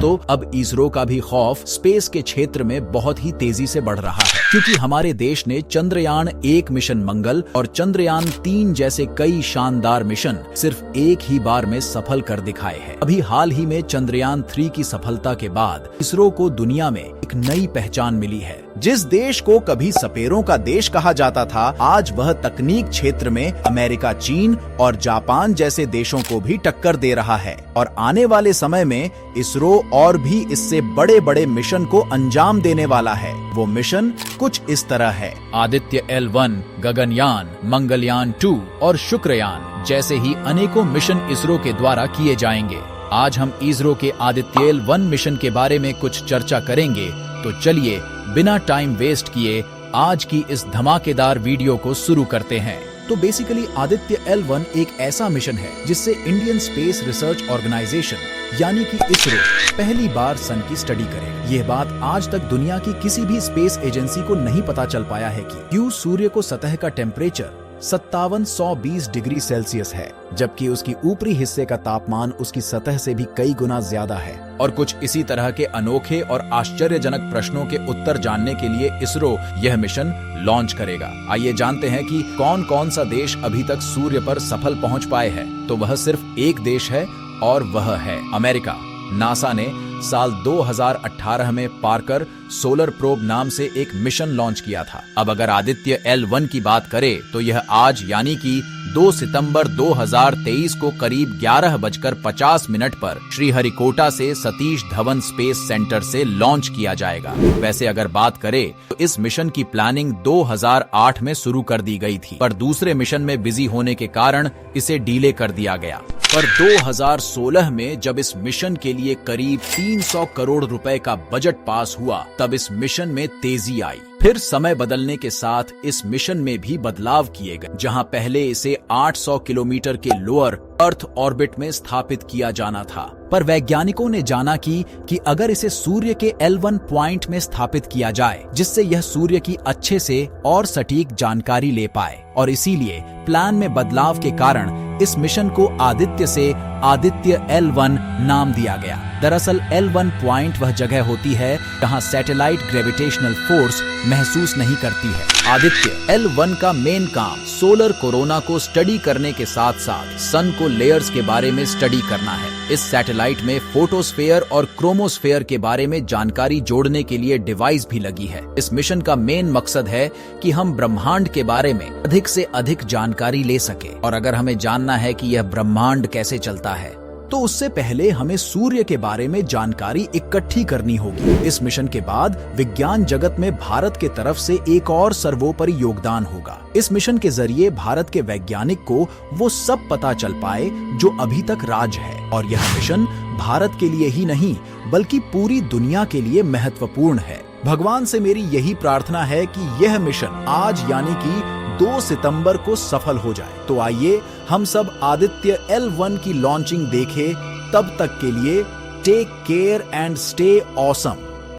दोस्तों, अब इसरो का भी खौफ स्पेस के क्षेत्र में बहुत ही तेजी से बढ़ रहा है, क्योंकि हमारे देश ने चंद्रयान 1 मिशन मंगल और चंद्रयान 3 जैसे कई शानदार मिशन सिर्फ एक ही बार में सफल कर दिखाए हैं। अभी हाल ही में चंद्रयान 3 की सफलता के बाद इसरो को दुनिया में एक नई पहचान मिली है। जिस देश को कभी सपेरों का देश कहा जाता था, आज वह तकनीक क्षेत्र में अमेरिका, चीन और जापान जैसे देशों को भी टक्कर दे रहा है। और आने वाले समय में इसरो और भी इससे बड़े बड़े मिशन को अंजाम देने वाला है। वो मिशन कुछ इस तरह है: आदित्य L1, गगनयान, मंगलयान 2 और शुक्रयान जैसे ही अनेकों मिशन इसरो के द्वारा किए जाएंगे। आज हम इसरो के आदित्य L1 मिशन के बारे में कुछ चर्चा करेंगे, तो चलिए बिना टाइम वेस्ट किए आज की इस धमाकेदार वीडियो को शुरू करते हैं। तो बेसिकली आदित्य L1 एक ऐसा मिशन है जिससे इंडियन स्पेस रिसर्च ऑर्गेनाइजेशन यानी कि इसरो पहली बार सन की स्टडी करे। यह बात आज तक दुनिया की किसी भी स्पेस एजेंसी को नहीं पता चल पाया है कि क्यों सूर्य को सतह का टेम्परेचर 5720 डिग्री सेल्सियस है, जबकि उसकी ऊपरी हिस्से का तापमान उसकी सतह से भी कई गुना ज्यादा है। और कुछ इसी तरह के अनोखे और आश्चर्यजनक प्रश्नों के उत्तर जानने के लिए इसरो यह मिशन लॉन्च करेगा। आइए जानते हैं कि कौन कौन सा देश अभी तक सूर्य पर सफल पहुंच पाए हैं। तो वह सिर्फ एक देश है और वह है अमेरिका। नासा ने साल 2018 में पार्कर सोलर प्रोब नाम से एक मिशन लॉन्च किया था। अब अगर आदित्य L1 की बात करें तो यह आज यानी कि 2 सितंबर 2023 को करीब 11:50 पर श्रीहरिकोटा से सतीश धवन स्पेस सेंटर से लॉन्च किया जाएगा। वैसे अगर बात करें तो इस मिशन की प्लानिंग 2008 में शुरू कर दी गई थी, पर दूसरे मिशन में बिजी होने के कारण इसे डिले कर दिया गया। पर 2016 में जब इस मिशन के लिए करीब 300 करोड़ रुपए का बजट पास हुआ, तब इस मिशन में तेजी आई। फिर समय बदलने के साथ इस मिशन में भी बदलाव किए गए, जहां पहले इसे 800 किलोमीटर के लोअर अर्थ ऑर्बिट में स्थापित किया जाना था। पर वैज्ञानिकों ने जाना कि अगर इसे सूर्य के L1 पॉइंट में स्थापित किया जाए, जिससे यह सूर्य की अच्छे से और सटीक जानकारी ले पाए, और इसीलिए प्लान में बदलाव के कारण इस मिशन को आदित्य से आदित्य L1 नाम दिया गया। दरअसल L1 पॉइंट वह जगह होती है जहां सैटेलाइट ग्रेविटेशनल फोर्स महसूस नहीं करती है। आदित्य L1 का मेन काम सोलर कोरोना को स्टडी करने के साथ साथ सन को लेयर्स के बारे में स्टडी करना है। इस सैटेलाइट में फोटोस्फेयर और क्रोमोस्फेयर के बारे में जानकारी जोड़ने के लिए डिवाइस भी लगी है। इस मिशन का मेन मकसद है कि हम ब्रह्मांड के बारे में अधिक से अधिक जानकारी ले सके। और अगर हमें जानना है कि यह ब्रह्मांड कैसे चलता है, तो उससे पहले हमें सूर्य के बारे में जानकारी इकट्ठी करनी होगी। इस मिशन के बाद विज्ञान जगत में भारत के तरफ से एक और सर्वोपरि योगदान होगा। इस मिशन के जरिए भारत के वैज्ञानिक को वो सब पता चल पाए जो अभी तक राज है। और यह मिशन भारत के लिए ही नहीं बल्कि पूरी दुनिया के लिए महत्वपूर्ण है। भगवान से मेरी यही प्रार्थना है कि यह मिशन आज यानी कि 2 सितंबर को सफल हो जाए। तो आइए हम सब आदित्य L1 की लॉन्चिंग देखें। तब तक के लिए take care and stay awesome.